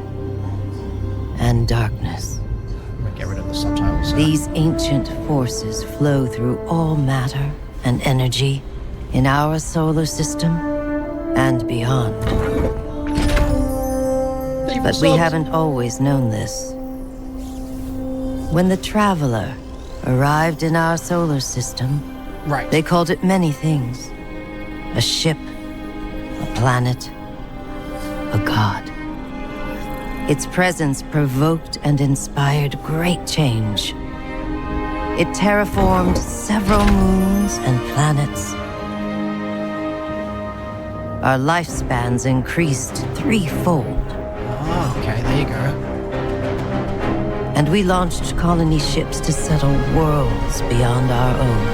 and darkness. I'm gonna get rid of the subtitles. These ancient forces flow through all matter and energy in our solar system and beyond. But we haven't always known this. When the Traveler arrived in our solar system, they called it many things. A ship, a planet, a god. Its presence provoked and inspired great change. It terraformed several moons and planets. Our lifespans increased 3-fold. Oh, okay, there you go. And we launched colony ships to settle worlds beyond our own.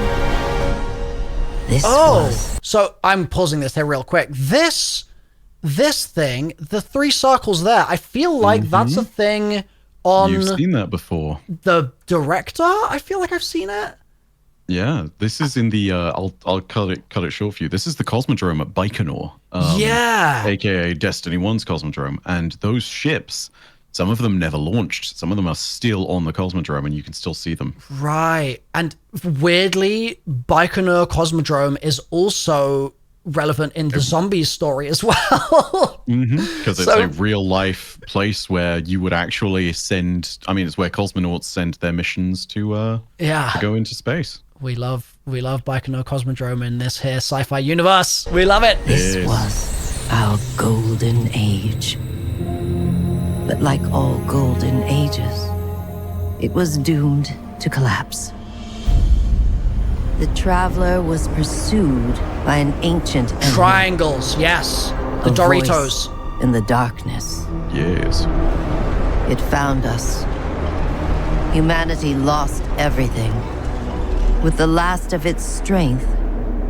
This was... So I'm pausing this here real quick. This thing, the 3 circles there, I feel like that's a thing on... You've seen that before. The director? I feel like I've seen it. Yeah, this is in the, I'll cut it short for you. This is the Cosmodrome at Baikonur. AKA Destiny 1's Cosmodrome. And those ships... Some of them never launched. Some of them are still on the Cosmodrome, and you can still see them. Right. And weirdly, Baikonur Cosmodrome is also relevant in the zombies story as well. Because it's a real-life place where you would actually send... I mean, it's where cosmonauts send their missions to go into space. We love Baikonur Cosmodrome in this here sci-fi universe. We love it. This was our golden age. But like all golden ages, it was doomed to collapse. The Traveler was pursued by an ancient enemy. Triangles, yes. The Doritos. In the darkness. Yes. It found us. Humanity lost everything. With the last of its strength,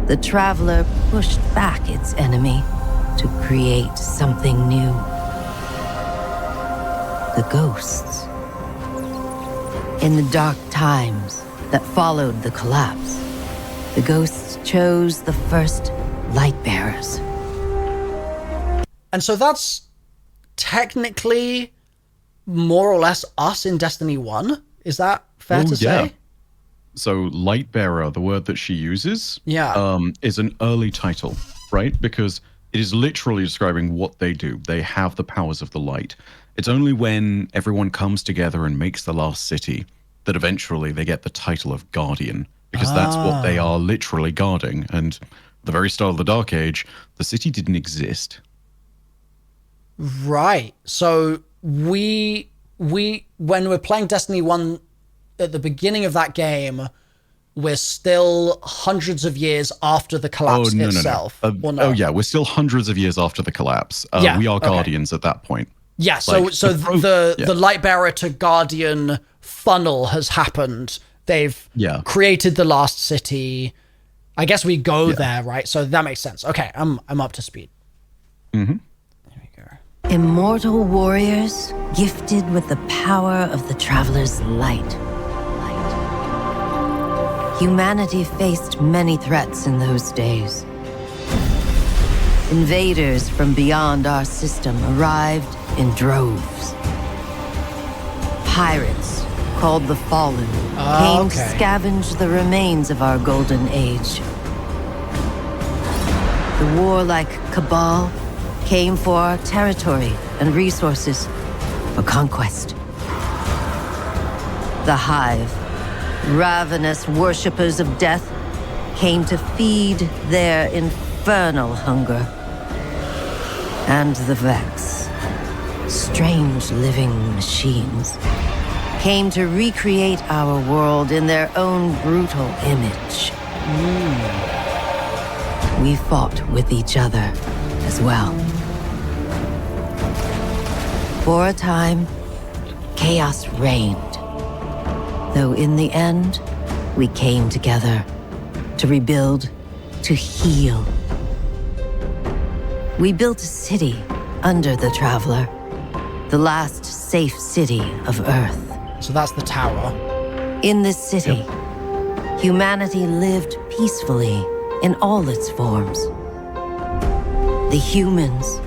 the Traveler pushed back its enemy to create something new. The ghosts. In the dark times that followed the collapse, the ghosts chose the first light bearers. And so that's technically more or less us in Destiny 1? Is that fair to say? So Lightbearer, the word that she uses, is an early title, right? Because it is literally describing what they do. They have the powers of the light. It's only when everyone comes together and makes the last city that eventually they get the title of Guardian, because that's what they are literally guarding. And at the very start of the Dark Age, the city didn't exist. Right. So we when we're playing Destiny 1 at the beginning of that game, we're still hundreds of years after the collapse itself. No. We're still hundreds of years after the collapse. We are Guardians at that point. Yeah, so the Lightbearer to Guardian funnel has happened. They've created the last city. I guess we go there, right? So that makes sense. Okay, I'm up to speed. There we go. Immortal warriors gifted with the power of the Traveler's light. Humanity faced many threats in those days. Invaders from beyond our system arrived in droves. Pirates, called the Fallen, came to scavenge the remains of our golden age. The warlike Cabal came for our territory and resources for conquest. The Hive, ravenous worshippers of death, came to feed their infernal hunger. And the Vex, strange living machines, came to recreate our world in their own brutal image. We fought with each other as well. For a time, chaos reigned. Though in the end, we came together to rebuild, to heal. We built a city under the Traveler, the last safe city of Earth. So that's the tower. In this city, humanity lived peacefully in all its forms. The humans,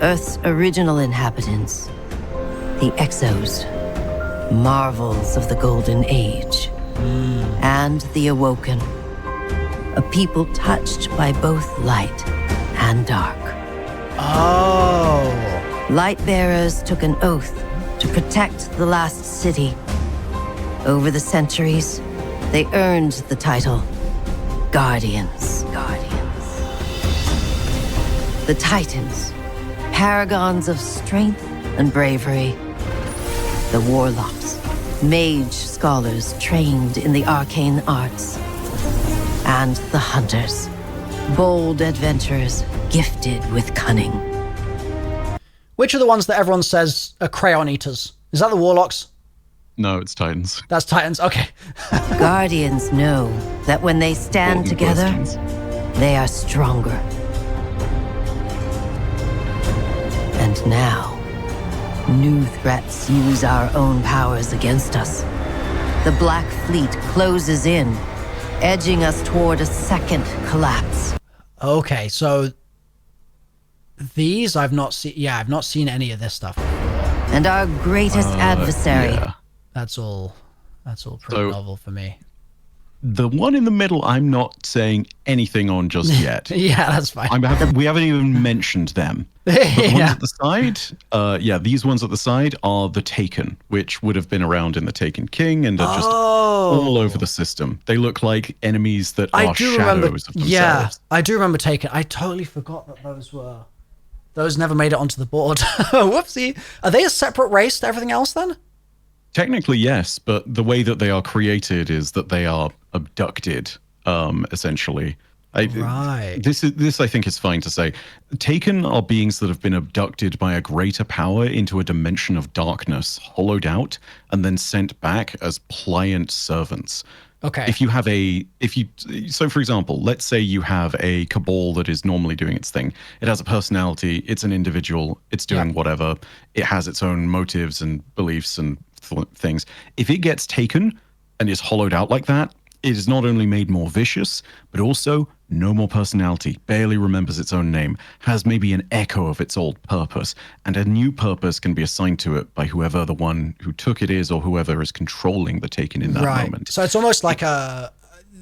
Earth's original inhabitants, the Exos, marvels of the Golden Age, and the Awoken, a people touched by both light and dark. Lightbearers took an oath to protect the last city. Over the centuries, they earned the title Guardians. The Titans, paragons of strength and bravery. The Warlocks, mage scholars trained in the arcane arts. And the Hunters, bold adventurers gifted with cunning. Which are the ones that everyone says are crayon eaters? Is that the Warlocks? No, it's Titans. That's Titans. Okay. Guardians know that when they stand together, they are stronger. And now, new threats use our own powers against us. The Black Fleet closes in, edging us toward a second collapse. Okay, so these I've not seen. Yeah, I've not seen any of this stuff before. And our greatest adversary. Yeah. That's all pretty novel for me. The one in the middle, I'm not saying anything on just yet. Yeah, that's fine. We haven't even mentioned them. But the ones at the side, these ones at the side are the Taken, which would have been around in the Taken King and are just all over the system. They look like enemies that are shadows of themselves. Yeah, I do remember Taken. I totally forgot that those never made it onto the board. Whoopsie. Are they a separate race to everything else then? Technically, yes, but the way that they are created is that they are abducted, essentially. Right. This I think is fine to say. Taken are beings that have been abducted by a greater power into a dimension of darkness, hollowed out, and then sent back as pliant servants. Okay. So for example, let's say you have a cabal that is normally doing its thing. It has a personality. It's an individual. It's doing whatever. It has its own motives and beliefs and things. If it gets taken and is hollowed out like that, it is not only made more vicious, but also no more personality, barely remembers its own name, has maybe an echo of its old purpose, and a new purpose can be assigned to it by whoever the one who took it is or whoever is controlling the Taken in that moment. So it's almost like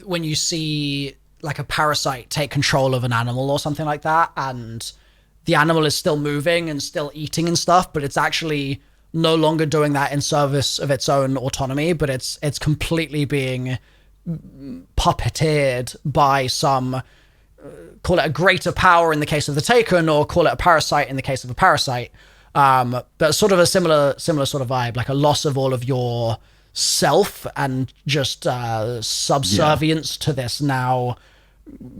when you see like a parasite take control of an animal or something like that, and the animal is still moving and still eating and stuff, but it's actually no longer doing that in service of its own autonomy, but it's completely being puppeteered by some, call it a greater power in the case of the Taken, or call it a parasite in the case of a parasite. But sort of a similar sort of vibe, like a loss of all of your self and just subservience to this now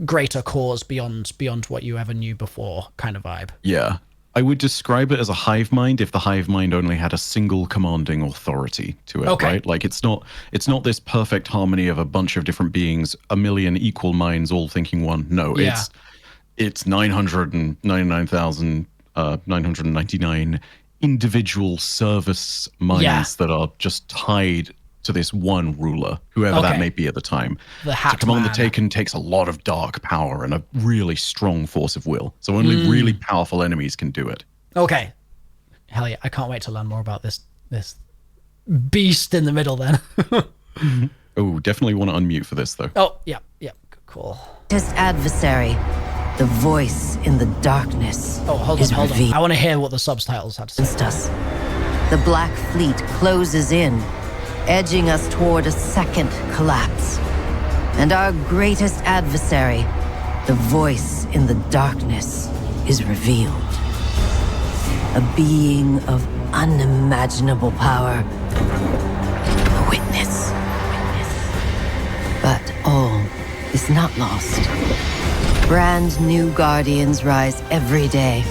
greater cause beyond what you ever knew before kind of vibe. Yeah. I would describe it as a hive mind if the hive mind only had a single commanding authority to it, right? Like it's not this perfect harmony of a bunch of different beings, a million equal minds all thinking one. No, it's 999,999 individual service minds that are just tied to this one ruler, whoever that may be at the time. The Hat to command Man. the Taken takes a lot of dark power and a really strong force of will. So only really powerful enemies can do it. Okay. Hell yeah, I can't wait to learn more about this beast in the middle then. Oh, definitely want to unmute for this though. Oh, yeah, cool. His adversary, the voice in the darkness. Oh, hold on. I want to hear what the subtitles had to say. Us. The Black Fleet closes in, edging us toward a second collapse. And our greatest adversary, the voice in the darkness, is revealed. A being of unimaginable power. A witness. But all is not lost. Brand new Guardians rise every day.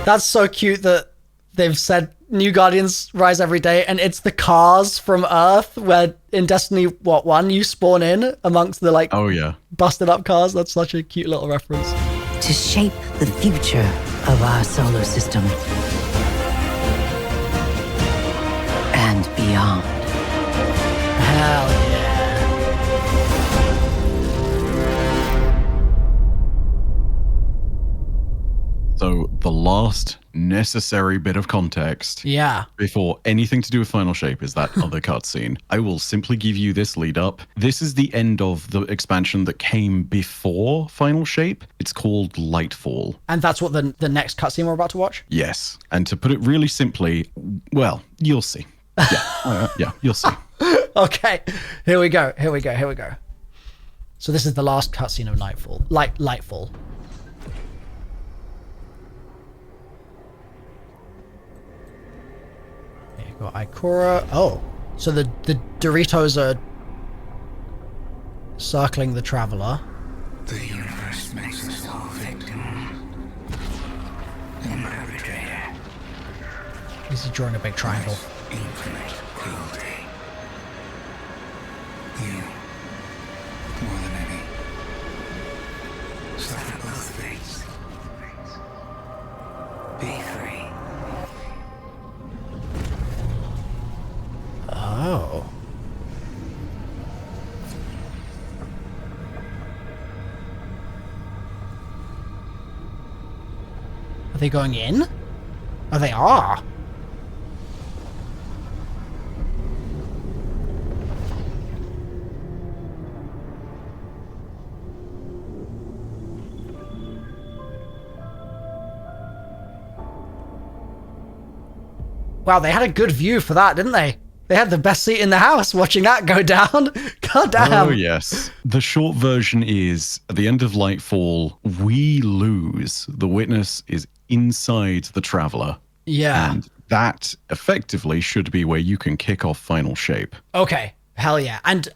That's so cute that they've said new Guardians rise every day, and it's the cars from Earth where in Destiny 1 you spawn in amongst the busted up cars. That's such a cute little reference. To shape the future of our solar system and beyond. Hell yeah. So the last necessary bit of context before anything to do with Final Shape is that other cutscene. I will simply give you this lead up. This is the end of the expansion that came before Final Shape. It's called Lightfall. And that's what the next cutscene we're about to watch? Yes. And to put it really simply, well, you'll see. Yeah, you'll see. Okay, here we go. So this is the last cutscene of Lightfall. Lightfall. Got Ikora. Oh, so the Doritos are circling the Traveler. The universe makes us all victim and perpetrator. He's drawing a big triangle. infinite cruelty. You, more than any, suffer both fates. Be free. Oh. Are they going in? Oh, they are. Wow, they had a good view for that, didn't they? They had the best seat in the house watching that go down. God damn. Oh, yes. The short version is, at the end of Lightfall, we lose. The witness is inside the Traveler. Yeah. And that effectively should be where you can kick off Final Shape. Okay. Hell yeah. And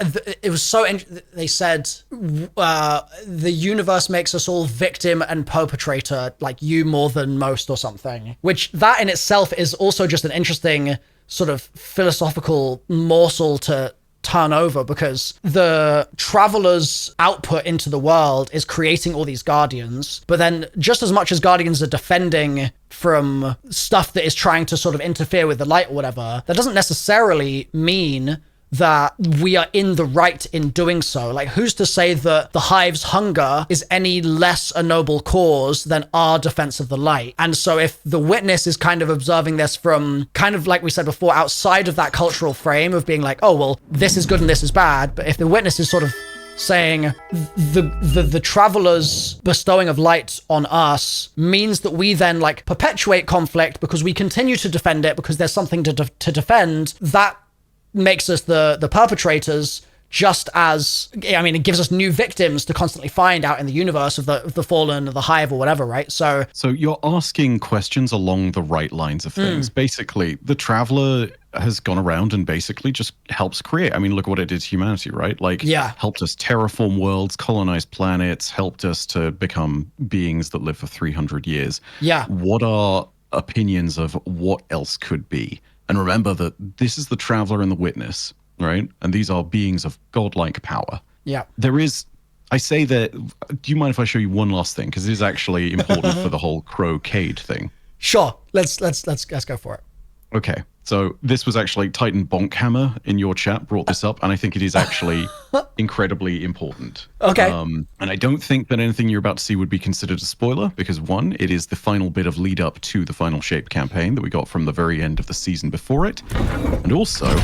it was so they said the universe makes us all victim and perpetrator, like you more than most or something, which that in itself is also just an interesting sort of philosophical morsel to turn over, because the Traveler's output into the world is creating all these Guardians, but then just as much as Guardians are defending from stuff that is trying to sort of interfere with the light or whatever, that doesn't necessarily mean that we are in the right in doing so. Like, who's to say that the Hive's hunger is any less a noble cause than our defense of the light? And so if the witness is kind of observing this from kind of, like we said before, outside of that cultural frame of being like, oh, well, this is good and this is bad. But if the witness is sort of saying the Traveler's bestowing of light on us means that we then like perpetuate conflict because we continue to defend it because there's something to defend, that makes us the perpetrators, just as, I mean, it gives us new victims to constantly find out in the universe of the Fallen or the Hive or whatever, right? So you're asking questions along the right lines of things. Basically, the Traveler has gone around and basically just helps create. I mean, look what it did to humanity, right? Like, helped us terraform worlds, colonize planets, helped us to become beings that live for 300 years. Yeah. What are opinions of what else could be? And remember that this is the Traveler and the Witness, right? And these are beings of godlike power. Yeah. There is, I say that, do you mind if I show you one last thing? Because it is actually important for the whole Crocade thing. Sure. Let's go for it. Okay. So this was actually Titan Bonkhammer in your chat brought this up, and I think it is actually incredibly important. Okay. And I don't think that anything you're about to see would be considered a spoiler, because one, it is the final bit of lead up to the Final Shape campaign that we got from the very end of the season before it. And also,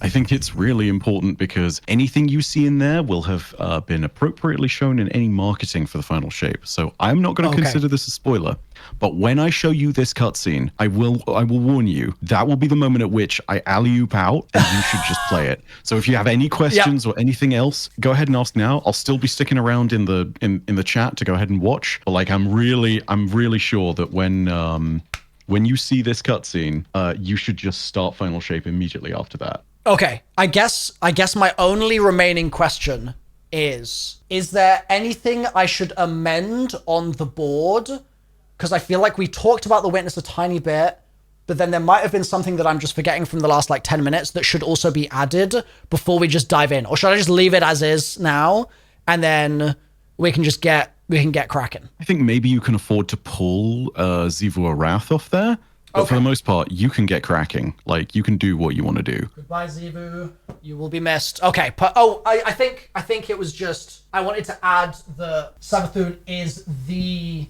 I think it's really important because anything you see in there will have been appropriately shown in any marketing for the Final Shape. So I'm not going to consider this a spoiler. But when I show you this cutscene, I will warn you, that will be the moment at which I alley-oop out and you should just play it. So if you have any questions or anything else, go ahead and ask now. I'll still be sticking around in the chat to go ahead and watch. But like, I'm really sure that when you see this cutscene, you should just start Final Shape immediately after that. Okay, I guess my only remaining question is there anything I should amend on the board? Because I feel like we talked about the Witness a tiny bit, but then there might have been something that I'm just forgetting from the last like 10 minutes that should also be added before we just dive in. Or should I just leave it as is now, and then we can get cracking? I think maybe you can afford to pull Zivua Wrath off there. But for the most part, you can get cracking. Like, you can do what you want to do. Goodbye, Zivu. You will be missed. Okay. I think it was just, I wanted to add the Savathun is the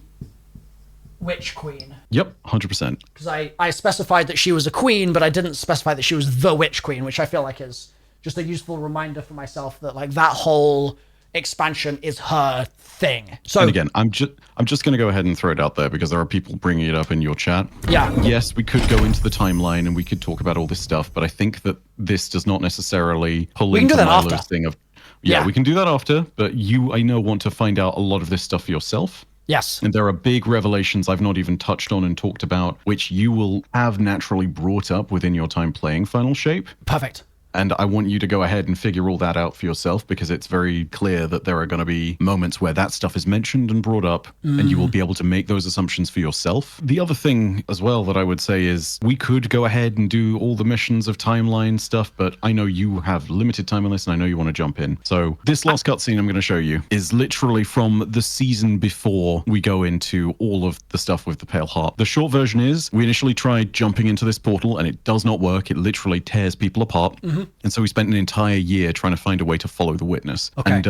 Witch Queen. Yep, 100%. Because I specified that she was a queen, but I didn't specify that she was the Witch Queen, which I feel like is just a useful reminder for myself that like that whole expansion is her thing. So, and again, I'm just going to go ahead and throw it out there because there are people bringing it up in your chat. Yeah. Yes, we could go into the timeline and we could talk about all this stuff, but I think that this does not necessarily pull into Milo's thing of, we can do that after, but I know, want to find out a lot of this stuff for yourself. Yes. And there are big revelations I've not even touched on and talked about, which you will have naturally brought up within your time playing Final Shape. Perfect. And I want you to go ahead and figure all that out for yourself, because it's very clear that there are going to be moments where that stuff is mentioned and brought up, and you will be able to make those assumptions for yourself. The other thing as well that I would say is we could go ahead and do all the missions of timeline stuff, but I know you have limited time on this and I know you want to jump in. So this last cutscene I'm going to show you is literally from the season before we go into all of the stuff with the Pale Heart. The short version is we initially tried jumping into this portal and it does not work. It literally tears people apart. And so we spent an entire year trying to find a way to follow the witness. And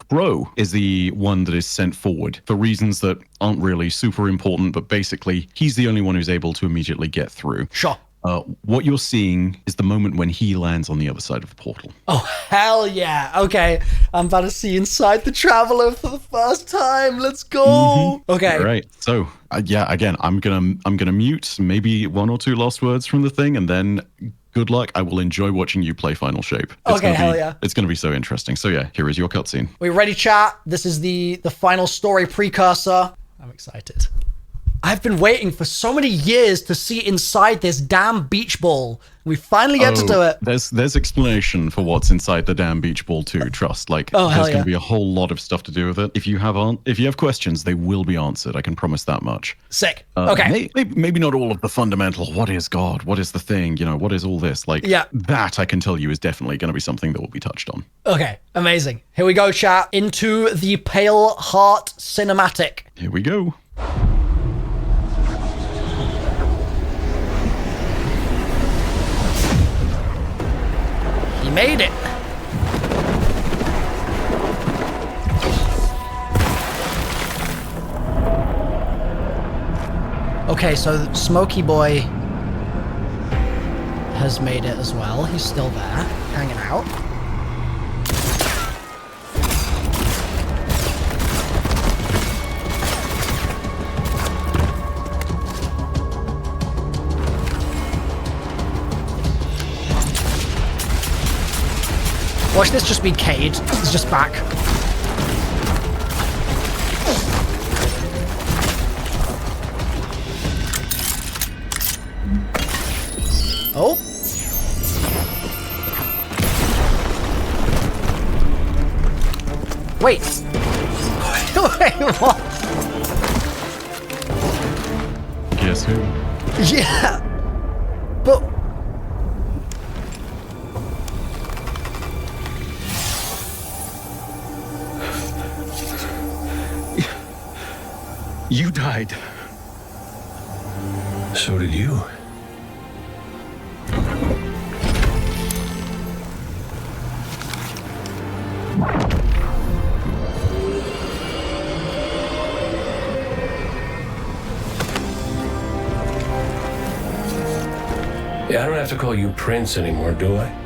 Crow is the one that is sent forward for reasons that aren't really super important, but basically he's the only one who's able to immediately get through. Sure. What you're seeing is the moment when he lands on the other side of the portal. Oh, hell yeah. Okay. I'm about to see inside the Traveler for the first time. Let's go. Okay. All right. So, yeah, again, I'm gonna mute maybe one or two last words from the thing, and then good luck. I will enjoy watching you play Final Shape. Hell yeah. It's going to be so interesting. So yeah, here is your cutscene. We ready, chat? This is the final story precursor. I'm excited. I've been waiting for so many years to see inside this damn beach ball. We finally get to do it. There's explanation for what's inside the damn beach ball too. Trust. Like, there's going to be a whole lot of stuff to do with it. If you have questions, they will be answered. I can promise that much. Sick. Okay. Maybe not all of the fundamental. What is God? What is the thing? You know, what is all this? Like, that I can tell you is definitely going to be something that will be touched on. Okay. Amazing. Here we go, chat. Into the Pale Heart cinematic. Here we go. He made it. Okay, so Smokey Boy has made it as well. He's still there, hanging out. Watch this just be Cade. He's just back. Oh. Wait. Wait, what? Guess who? Yeah. But... You died. So did you. Yeah, I don't have to call you Prince anymore, do I?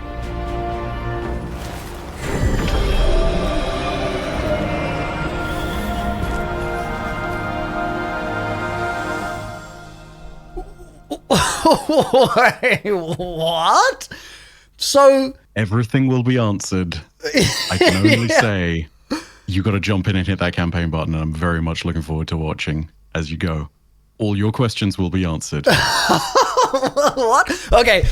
Wait, what? So... Everything will be answered. I can only say you got to jump in and hit that campaign button, and I'm very much looking forward to watching as you go. All your questions will be answered. What? Okay.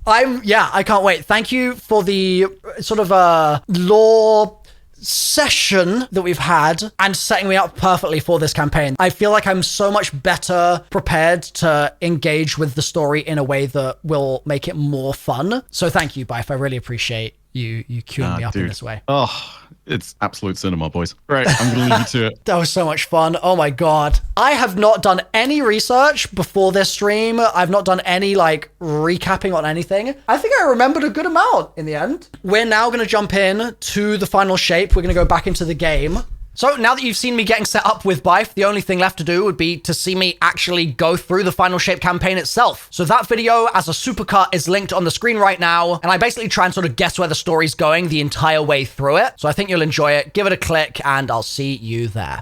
I can't wait. Thank you for the sort of lore session that we've had and setting me up perfectly for this campaign. I feel like I'm so much better prepared to engage with the story in a way that will make it more fun. So thank you, Bife. I really appreciate you queuing me up in this way. Oh, it's absolute cinema, boys. Right, I'm going to leave you to it. That was so much fun. Oh my God. I have not done any research before this stream. I've not done any recapping on anything. I think I remembered a good amount in the end. We're now going to jump in to the final shape. We're going to go back into the game. So now that you've seen me getting set up with Bife, the only thing left to do would be to see me actually go through the Final Shape campaign itself. So that video as a supercut is linked on the screen right now, and I basically try and sort of guess where the story's going the entire way through it. So I think you'll enjoy it. Give it a click, and I'll see you there.